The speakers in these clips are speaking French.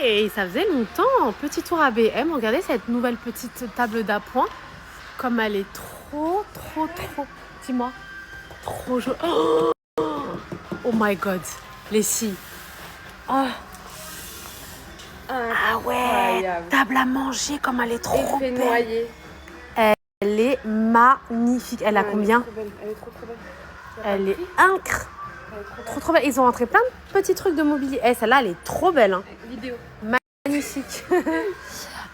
Et ça faisait longtemps. Petit tour à BM. Regardez cette nouvelle petite table d'appoint. Comme elle est trop. Dis-moi. Trop jolie. Oh my god. Les filles. Oh. Ah ouais. Table à manger comme elle est trop belle. Noyer. Elle est magnifique. Elle a combien? Elle est trop belle. Elle est incre. Trop belle. Ils ont rentré plein de petits trucs de mobilier. Celle-là, elle est trop belle. Hein. Vidéo. Magnifique.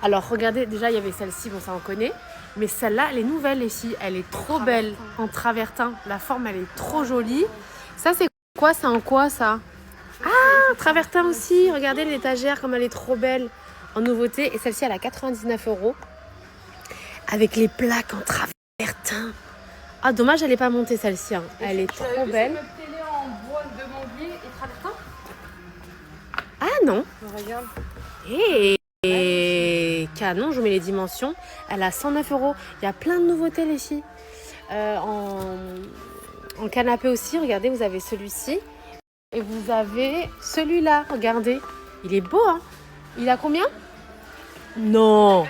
Alors, regardez, déjà, il y avait celle-ci, bon, ça on connaît. Mais celle-là, elle est nouvelle, les filles. Elle est trop belle en travertin. La forme, elle est trop jolie. Ça, c'est quoi? C'est en quoi, ça? Ah, travertin aussi. Regardez l'étagère, comme elle est trop belle en nouveauté. Et celle-ci, elle a 99 €. Avec les plaques en travertin. Ah, dommage, elle n'est pas montée, celle-ci. Hein. Elle est trop belle. Cette télé en bois de mobilier et travertin? Ah non. Regarde. Et canon, je vous mets les dimensions. Elle a 109 €. Il y a plein de nouveautés, les filles. En canapé aussi, regardez, vous avez celui-ci. Et vous avez celui-là, regardez. Il est beau, hein. Il a combien? Non.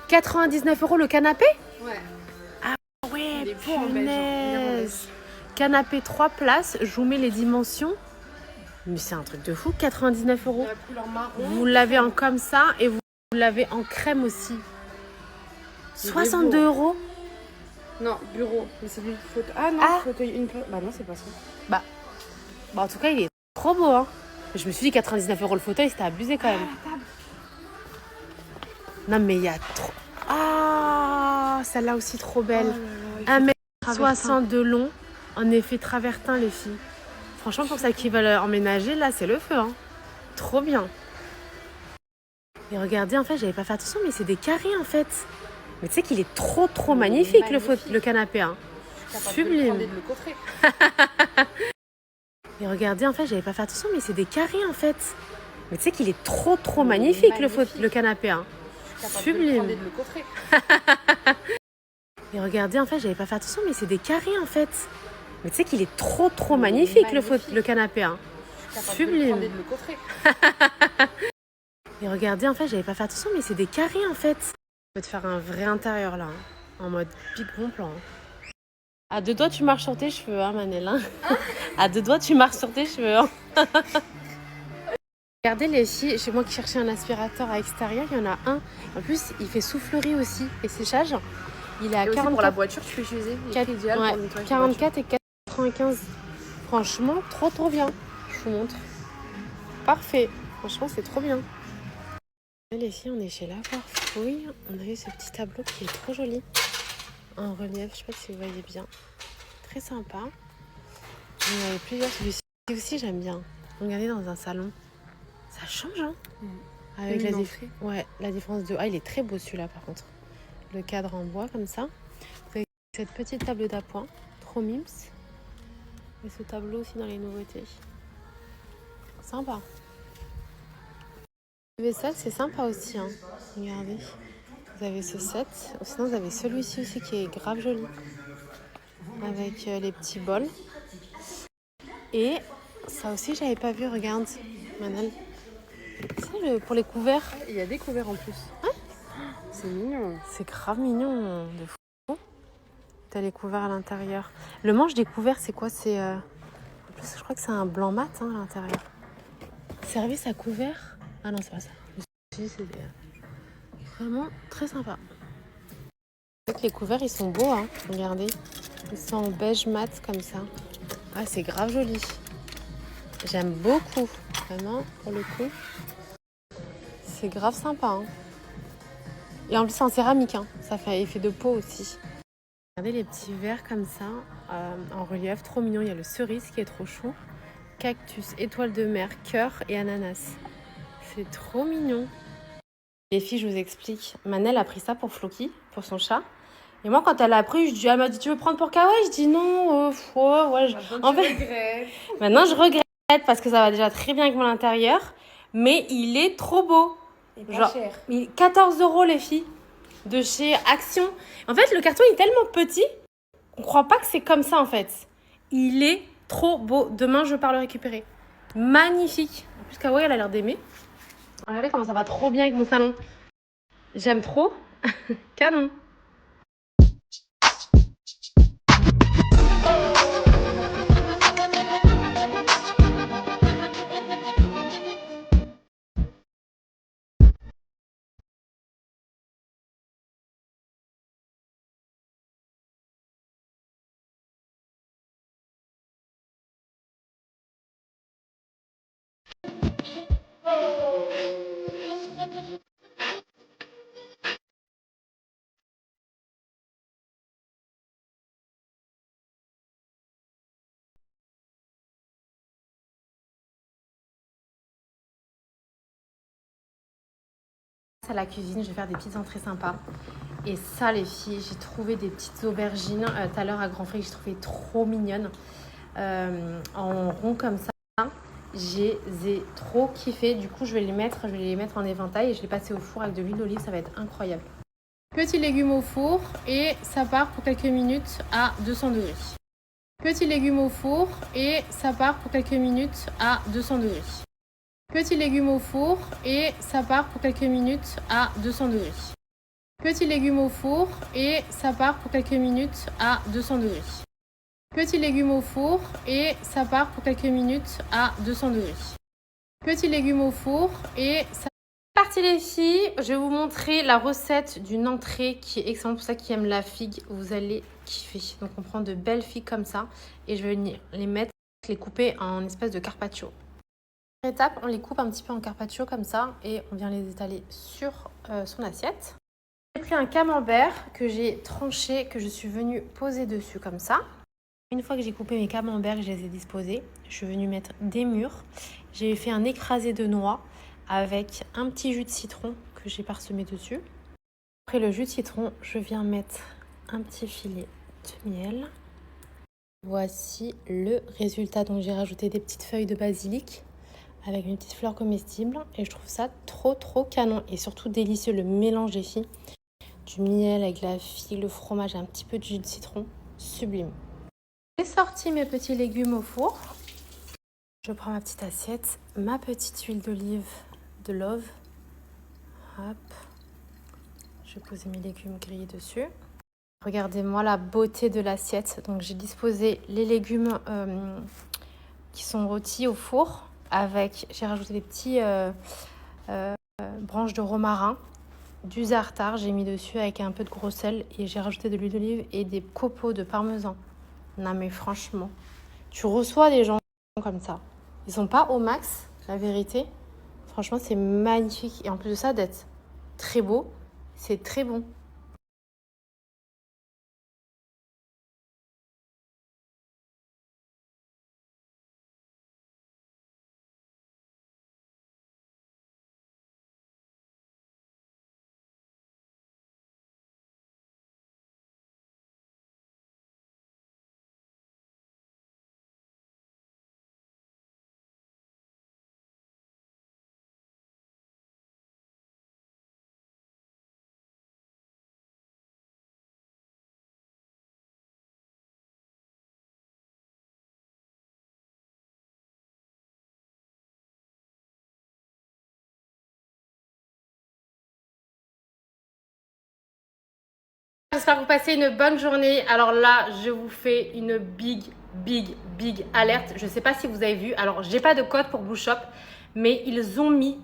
99 € le canapé? Ouais. Ah ouais, Il est beau en beige, punaise. Canapé 3 places, je vous mets les dimensions. Mais c'est un truc de fou, 99 €. La couleur marron. Vous l'avez en comme ça et vous l'avez en crème aussi. 62 €. Non, bureau. Mais c'est du fauteuil. Ah non, fauteuil une place. Bah non, c'est pas ça. Bah, en tout cas, il est trop beau. Hein. Je me suis dit 99 € le fauteuil, c'était abusé quand même. Non, mais il y a trop. Ah, celle-là aussi trop belle. 1,60 m de long, en effet travertin, les filles. Franchement, pour ça qui veulent emménager, là, c'est le feu. Hein. Trop bien. Et regardez, en fait, j'avais pas fait attention, mais c'est des carrés, en fait. Mais tu sais qu'il est trop magnifique, le canapé. Hein. Sublime. De le coffrer. Et regardez, en fait, j'avais pas fait attention, mais c'est des carrés, en fait. Mais tu sais qu'il est trop magnifique, le canapé. Hein. Sublime. De le coffrer. Et regardez, en fait, j'avais pas fait attention, mais c'est des carrés, en fait. Mais tu sais qu'il est trop magnifique, le canapé. Hein. Sublime. De le coffrer. Et regardez, en fait, j'avais pas fait attention, mais c'est des carrés, en fait. Je peux te faire un vrai intérieur, là. Hein. En mode big bon plan. Hein. À deux doigts, tu marches sur tes cheveux, hein, Manel. Hein. À deux doigts, tu marches sur tes cheveux. Hein. Regardez les filles, chez moi qui cherchais un aspirateur à extérieur, il y en a un. En plus, il fait soufflerie aussi et séchage. Il est à 44. Pour la voiture, tu peux utiliser. Idéal pour nettoyer 44 et 95. Franchement, trop bien. Je vous montre. Parfait. Franchement, c'est trop bien. Les filles, on est chez Lafarfouille. On a eu ce petit tableau qui est trop joli. En relief, je sais pas si vous voyez bien. Très sympa. Il y en avait plusieurs. Celui-ci aussi, j'aime bien. Regardez dans un salon. Ça change, hein. Avec la différence de... Ah, il est très beau celui-là, par contre. Le cadre en bois, comme ça. Vous avez cette petite table d'appoint. Trop mimes. Et ce tableau aussi dans les nouveautés. Sympa. Le vaisselle, c'est sympa aussi, hein. Regardez. Vous avez ce set. Sinon, vous avez celui-ci aussi qui est grave joli. Avec les petits bols. Et ça aussi, j'avais pas vu. Regarde, Manel. C'est pour les couverts. Il y a des couverts en plus. Hein? C'est mignon. C'est grave mignon, de fou. T'as les couverts à l'intérieur. Le manche des couverts, c'est quoi? C'est en plus, je crois que c'est un blanc mat, hein, à l'intérieur. Service à couvert. Ah non, c'est pas ça. C'est vraiment très sympa. Les couverts, ils sont beaux, hein. Regardez. Ils sont en beige mat comme ça. Ah, c'est grave joli. J'aime beaucoup. Vraiment, pour le coup. C'est grave sympa. Hein. Et en plus, c'est en céramique. Hein. Ça fait effet de peau aussi. Regardez les petits verres comme ça, en relief. Trop mignon. Il y a le cerise qui est trop chou. Cactus, étoile de mer, cœur et ananas. C'est trop mignon. Les filles, je vous explique. Manel a pris ça pour Floki, pour son chat. Et moi, quand elle a pris, elle m'a dit, tu veux prendre pour Kawaii? Je dis non. Ouais. En fait, maintenant, je regrette parce que ça va déjà très bien avec mon intérieur. Mais il est trop beau. Et pas cher. 14 € les filles. De chez Action. En fait, le carton est tellement petit qu'on ne croit pas que c'est comme ça en fait. Il est trop beau. Demain, je pars le récupérer. Magnifique. En plus, Kawaii, elle a l'air d'aimer. Regardez comment ça va trop bien avec mon salon. J'aime trop. Canon. À la cuisine, je vais faire des petites entrées sympas. Et ça, les filles, j'ai trouvé des petites aubergines tout à l'heure à Grand Frais que j'ai trouvé trop mignonnes. En rond comme ça. J'ai trop kiffé. Du coup, je vais les mettre en éventail et je les passer au four avec de l'huile d'olive. Ça va être incroyable. Petits légumes au four et ça part pour quelques minutes à 200 degrés. Petits légumes au four et ça part pour quelques minutes à 200 degrés. Petits légumes au four et ça part pour quelques minutes à 200 degrés. Petits légumes au four et ça part pour quelques minutes à 200 degrés. Petits légumes au four et ça part pour quelques minutes à 200 degrés. Petits légumes au four et ça... Parti les filles, je vais vous montrer la recette d'une entrée qui est excellente. Pour ça qui aime la figue, vous allez kiffer. Donc on prend de belles figues comme ça et je vais venir les couper en espèce de carpaccio. Étape, on les coupe un petit peu en carpaccio comme ça et on vient les étaler sur son assiette. J'ai pris un camembert que j'ai tranché, que je suis venue poser dessus comme ça. Une fois que j'ai coupé mes camemberts, je les ai disposés. Je suis venue mettre des mûres. J'ai fait un écrasé de noix avec un petit jus de citron que j'ai parsemé dessus. Après le jus de citron, je viens mettre un petit filet de miel. Voici le résultat. Donc j'ai rajouté des petites feuilles de basilic avec une petite fleur comestible et je trouve ça trop canon et surtout délicieux. Le mélange des filles, du miel avec la figue, le fromage et un petit peu de jus de citron, sublime. J'ai sorti mes petits légumes au four. Je prends ma petite assiette, ma petite huile d'olive de Love. Hop. Je vais poser mes légumes grillés dessus. Regardez-moi la beauté de l'assiette. Donc j'ai disposé les légumes qui sont rôtis au four. J'ai rajouté des petits branches de romarin, du za'atar, j'ai mis dessus avec un peu de gros sel et j'ai rajouté de l'huile d'olive et des copeaux de parmesan. Non mais franchement, tu reçois des gens comme ça. Ils sont pas au max, la vérité. Franchement, c'est magnifique. Et en plus de ça, d'être très beau, c'est très bon. J'espère que vous passez une bonne journée. Alors là, je vous fais une big alerte. Je ne sais pas si vous avez vu. Alors, j'ai pas de code pour Blue Shop, mais ils ont mis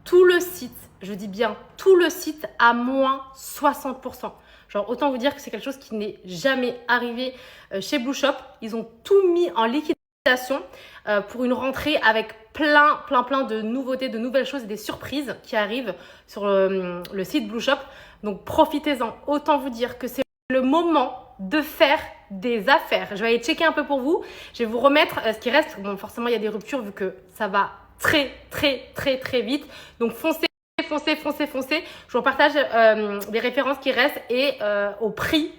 tout le site, je dis bien tout le site à moins 60%. Genre, autant vous dire que c'est quelque chose qui n'est jamais arrivé chez Blue Shop. Ils ont tout mis en liquidation pour une rentrée avec plein de nouveautés, de nouvelles choses et des surprises qui arrivent sur le site Blue Shop. Donc, profitez-en. Autant vous dire que c'est le moment de faire des affaires. Je vais aller checker un peu pour vous. Je vais vous remettre ce qui reste. Bon, forcément, il y a des ruptures vu que ça va très vite. Donc, foncez. Je vous partage des références qui restent et au prix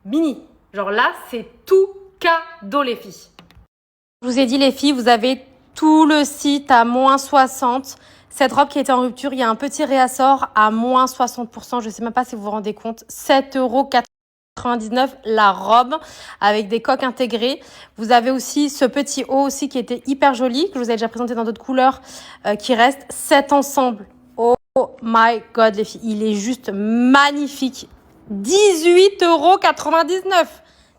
mini. Genre là, c'est tout cadeau, les filles. Je vous ai dit, les filles, vous avez tout le site à moins 60. Cette robe qui était en rupture, il y a un petit réassort à moins 60%. Je ne sais même pas si vous vous rendez compte. 7,80 €. 99 la robe avec des coques intégrées. Vous avez aussi ce petit haut aussi qui était hyper joli, que je vous ai déjà présenté dans d'autres couleurs, qui reste. Cet ensemble, oh my god les filles, il est juste magnifique. 18,99 €.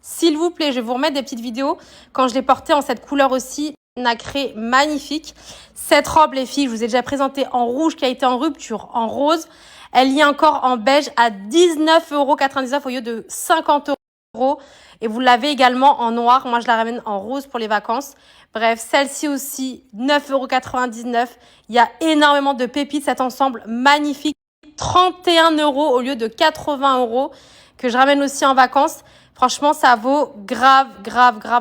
S'il vous plaît, je vais vous remettre des petites vidéos quand je l'ai porté en cette couleur aussi nacrée magnifique. Cette robe les filles, je vous ai déjà présenté en rouge qui a été en rupture, en rose. Elle y est encore en beige à 19,99 € au lieu de 50 €. Et vous l'avez également en noir. Moi, je la ramène en rose pour les vacances. Bref, celle-ci aussi, 9,99 €. Il y a énormément de pépites, cet ensemble magnifique. 31 € au lieu de 80 € que je ramène aussi en vacances. Franchement, ça vaut grave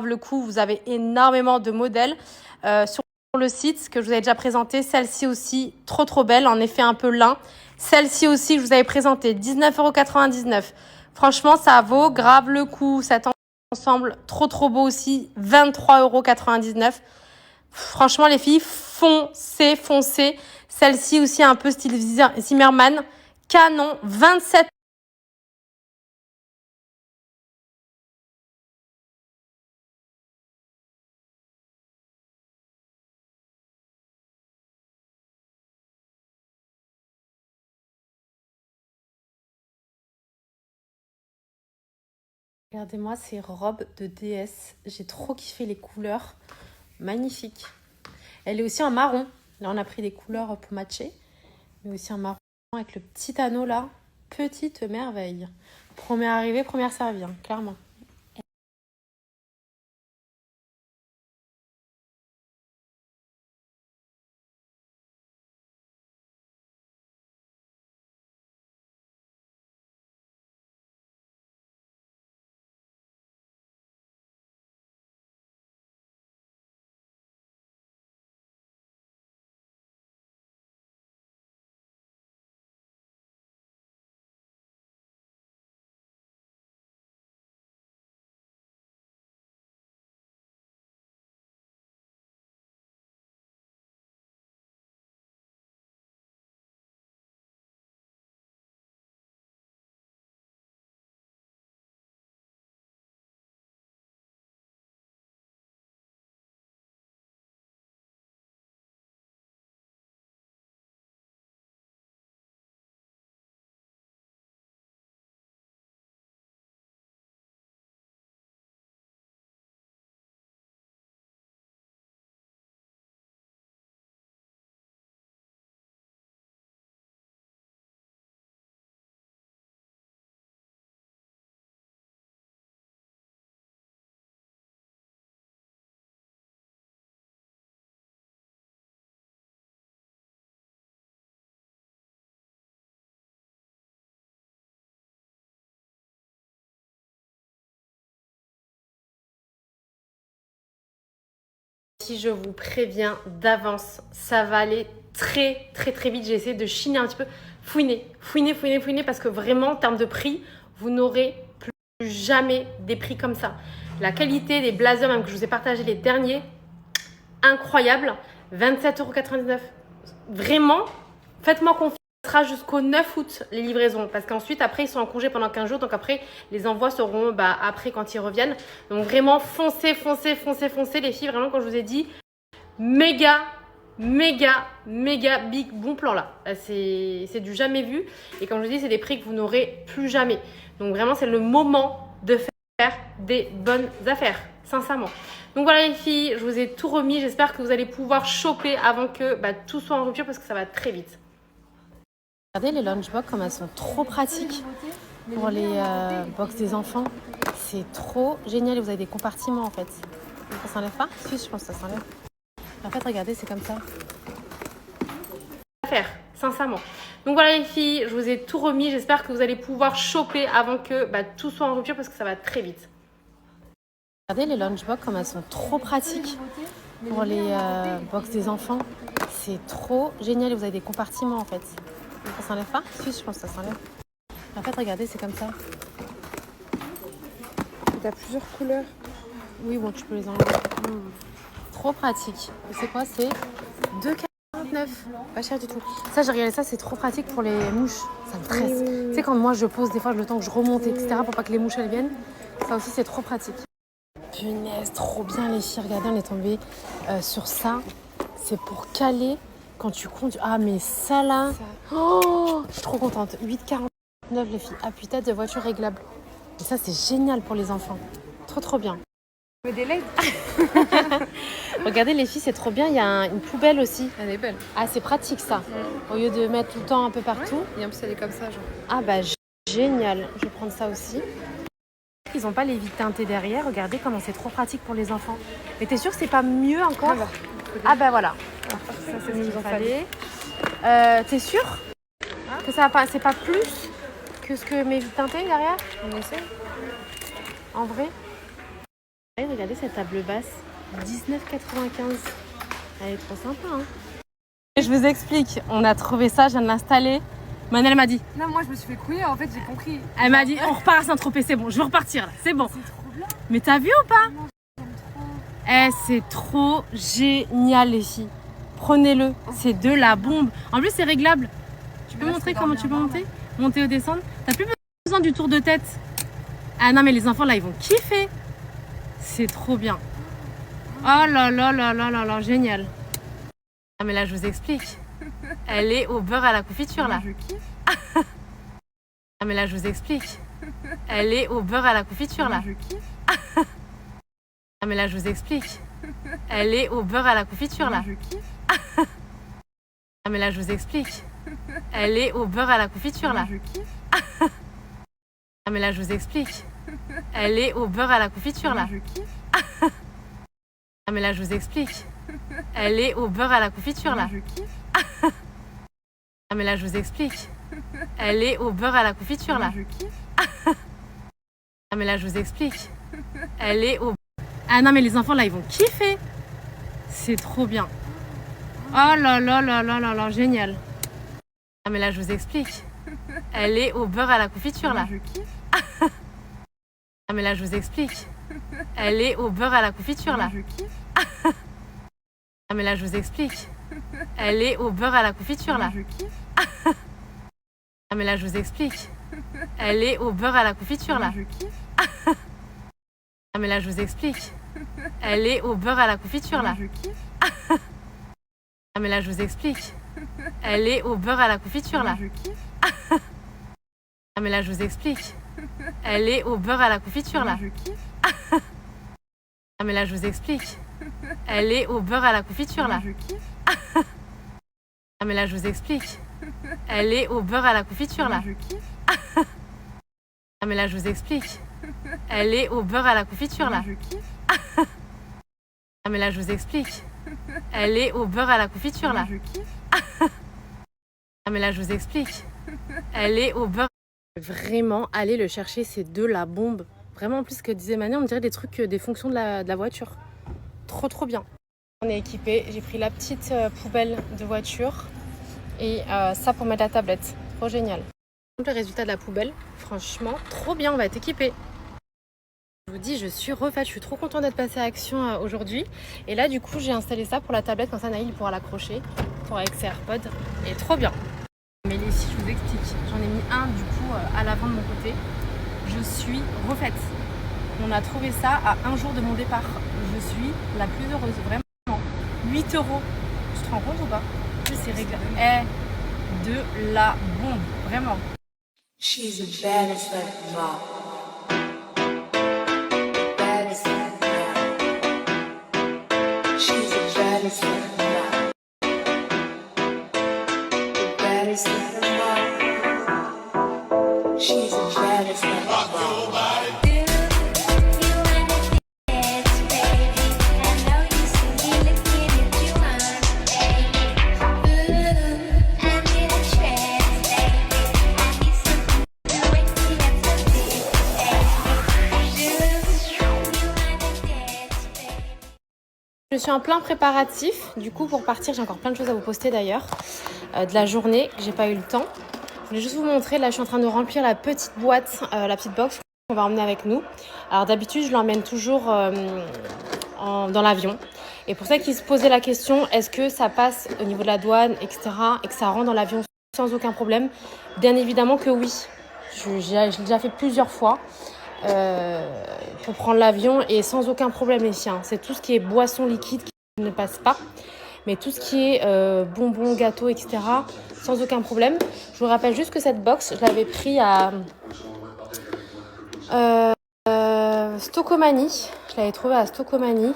le coup. Vous avez énormément de modèles sur le site que je vous ai déjà présenté. Celle-ci aussi, trop belle, en effet un peu lin. Celle-ci aussi, je vous avais présenté 19,99 €. Franchement, ça vaut grave le coup. Cet ensemble, trop beau aussi, 23,99 €. Franchement, les filles, foncez. Celle-ci aussi, un peu style Zimmermann. Canon, 27 €. Regardez-moi ces robes de déesse. J'ai trop kiffé les couleurs. Magnifique. Elle est aussi en marron. Là, on a pris des couleurs pour matcher. Mais aussi en marron avec le petit anneau là. Petite merveille. Première arrivée, première servie, hein, clairement. Si je vous préviens d'avance, ça va aller très vite. J'ai essayé de chiner un petit peu, fouiner parce que vraiment en termes de prix, vous n'aurez plus jamais des prix comme ça. La qualité des blazers, même que je vous ai partagé les derniers, incroyable, 27,99 €. Vraiment, faites-moi confiance. Ce sera jusqu'au 9 août les livraisons parce qu'ensuite après ils sont en congé pendant 15 jours, donc après les envois seront après quand ils reviennent. Donc vraiment foncez les filles, vraiment quand je vous ai dit méga big bon plan là. C'est du jamais vu et comme je vous dis c'est des prix que vous n'aurez plus jamais. Donc vraiment c'est le moment de faire des bonnes affaires, sincèrement. Donc voilà les filles, je vous ai tout remis, j'espère que vous allez pouvoir choper avant que tout soit en rupture parce que ça va très vite. Regardez les lunchbox comme elles sont trop pratiques pour les box des enfants. C'est trop génial et vous avez des compartiments en fait. Ça s'enlève pas? Si, je pense que ça s'enlève. En fait, regardez, c'est comme ça. Faire, sincèrement. Donc voilà les filles, je vous ai tout remis. J'espère que vous allez pouvoir choper avant que tout soit en rupture parce que ça va très vite. Regardez les lunchbox comme elles sont trop pratiques pour les box des enfants. C'est trop génial et vous avez des compartiments en fait. Ça s'enlève pas? Si, je pense que ça s'enlève. En fait, regardez, c'est comme ça. Tu as plusieurs couleurs. Oui, bon, tu peux les enlever. Trop pratique. C'est quoi? C'est 2,49 €. 1,49€. Pas cher du tout. Ça, j'ai regardé ça, c'est trop pratique pour les mouches. Ça me stresse. Tu sais, quand moi je pose, des fois, le temps que je remonte, etc., pour pas que les mouches elles viennent, ça aussi, c'est trop pratique. Punaise, trop bien les filles. Regardez, on est tombé sur ça. C'est pour caler quand tu conduis. Ah, mais ça là. Oh, je suis trop contente. 8,49 les filles. Appui-tête de voiture réglable. Et ça, c'est génial pour les enfants. Trop, trop bien. Mais des LED. Regardez les filles, c'est trop bien. Il y a une poubelle aussi. Elle est belle. Ah, c'est pratique ça. Au lieu de mettre tout le temps un peu partout. Ouais. Et en plus, elle est comme ça, genre. Ah, bah génial. Je vais prendre ça aussi. Ils n'ont pas les vitres teintées derrière. Regardez comment c'est trop pratique pour les enfants. Mais t'es sûre que c'est pas mieux encore? Ah bah voilà. Ça, c'est ce qu'il en fallait. T'es sûre que ça va pas, c'est pas plus que ce que mes vitres teintées derrière? On essaie. En vrai? Regardez cette table basse. 19,95. Elle est trop sympa. Hein. Je vous explique. On a trouvé ça, je viens de l'installer. Manel m'a dit. Non, moi je me suis fait couiller, en fait j'ai compris. Elle m'a dit on repart à Saint-Tropez, c'est bon, je veux repartir là, c'est bon. C'est trop bien. Mais t'as vu ou pas? Non, j'aime trop. Eh, c'est trop génial les filles. Prenez-le, c'est de la bombe. En plus c'est réglable. Tu peux montrer comment tu peux monter? Monter ou descendre? T'as plus besoin du tour de tête. Ah non mais les enfants là ils vont kiffer. C'est trop bien. Oh là là là là là là, génial. Ah mais là je vous explique. Elle est au beurre à la confiture là. Je kiffe. Ah mais là je vous explique. Elle est au beurre à la confiture là. Je kiffe. Ah mais là je vous explique. Elle est au beurre à la confiture là. Je kiffe. Ah mais là je vous explique. Elle est au beurre à la confiture là. Je kiffe. Ah mais là je vous explique. Elle est au beurre à la confiture là. Je kiffe. Ah mais là je vous explique. Elle est au beurre à la confiture là. Je kiffe. Ah mais là je vous explique. Elle est au beurre à la confiture là. Je kiffe. Ah mais là je vous explique. Elle est au... Ah non mais les enfants là ils vont kiffer. C'est trop bien. Oh là là là là là là, génial. Ah mais là je vous explique. Elle est au beurre à la confiture là. Je kiffe. Ah mais là je vous explique. Elle est au beurre à la confiture là. Je kiffe. Ah mais là je vous explique. Elle est au beurre à la confiture là. Je kiffe. Ah mais là je vous explique. Elle est au beurre à la confiture là. Je kiffe. Ah mais là je vous explique. Elle est au beurre à la confiture là. Je kiffe. Ah mais là je vous explique. Elle est au beurre à la confiture là. Je kiffe. Ah mais là je vous explique. Elle est au beurre à la confiture là. Je kiffe. Ah mais là je vous explique. Elle est au beurre à la confiture là. Je kiffe. Ah mais là je vous explique. Elle est au beurre à la confiture là. Je kiffe. Ah mais là je vous explique. Elle est au beurre à la confiture là. Je kiffe. Ah mais là je vous explique. Elle est au beurre à la confiture là. Je kiffe. Ah mais là je vous explique. Elle est au beurre. Vraiment, aller le chercher, c'est de la bombe. Vraiment, en plus, ce que disait Mané, on dirait des trucs, des fonctions de la voiture. Trop, trop bien. On est équipé. J'ai pris la petite poubelle de voiture et ça pour mettre la tablette. Trop génial. Le résultat de la poubelle, franchement, trop bien. On va être équipé. Je vous dis, je suis refaite. Je suis trop contente d'être passée à Action aujourd'hui. Et là, du coup, j'ai installé ça pour la tablette. Comme ça, Naïl pourra l'accrocher pour avec ses AirPods. Et trop bien. Mais les filles, je vous explique. J'en ai mis un du coup à l'avant de mon côté. Je suis refaite. On a trouvé ça à un jour de mon départ. Je suis la plus heureuse, vraiment. 8 €. Tu te rends compte ou pas? C'est réglé. De la bombe, vraiment. She's a baddest like mom. Baddest like mom. She's a baddest like mom. Baddest like mom. She's a baddest like mom. Je suis en plein préparatif, du coup pour partir j'ai encore plein de choses à vous poster d'ailleurs, de la journée, j'ai pas eu le temps. Je voulais juste vous montrer, là je suis en train de remplir la petite boîte, la petite box qu'on va emmener avec nous. Alors d'habitude je l'emmène toujours dans l'avion, Et pour ça qu'ils se posaient la question, est-ce que ça passe au niveau de la douane, etc. et que ça rentre dans l'avion sans aucun problème? Bien évidemment que oui. J'ai déjà fait plusieurs fois pour prendre l'avion et sans aucun problème ici. Hein. C'est tout ce qui est boisson liquide qui ne passe pas. Mais tout ce qui est bonbons, gâteaux, etc. sans aucun problème. Je vous rappelle juste que cette box, je l'avais pris à Stocomanie. Je l'avais trouvée à Stocomanie.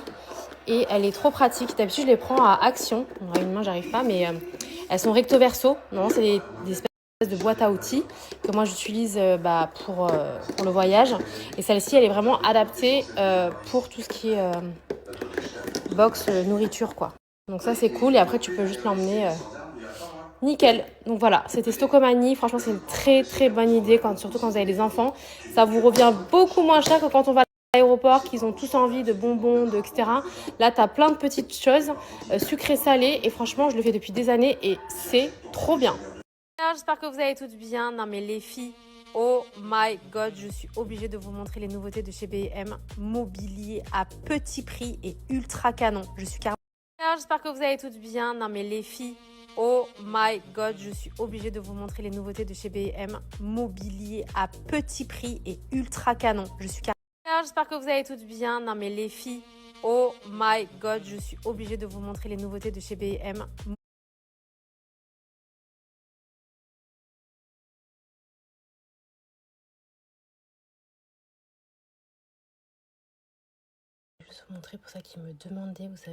Et elle est trop pratique. D'habitude, je les prends à Action. À une main, j'arrive pas, mais elles sont recto verso. Non, c'est des espèces de boîtes à outils que moi j'utilise pour le voyage. Et celle-ci, elle est vraiment adaptée pour tout ce qui est box nourriture, quoi. Donc ça, c'est cool. Et après, tu peux juste l'emmener nickel. Donc voilà, c'était Stocomanie. Franchement, c'est une très très bonne idée, surtout quand vous avez des enfants. Ça vous revient beaucoup moins cher que quand on va à l'aéroport, qu'ils ont tous envie de bonbons, etc. Là, tu as plein de petites choses sucrées, salées. Et franchement, je le fais depuis des années et c'est trop bien. Alors, j'espère que vous allez toutes bien. Non mais les filles, oh my god, je suis obligée de vous montrer les nouveautés de chez B&M. Mobilier à petit prix et ultra canon. Je suis carrément... Alors, j'espère que vous allez toutes bien. Non mais les filles, oh my god, je suis obligée de vous montrer les nouveautés de chez B&M. Mobilier à petit prix et ultra canon. Je suis carrément... Alors, j'espère que vous allez toutes bien. Non mais les filles, oh my god, je suis obligée de vous montrer les nouveautés de chez B&M. Je vais vous montrer pour ça qu'ils me demandaient, vous savez,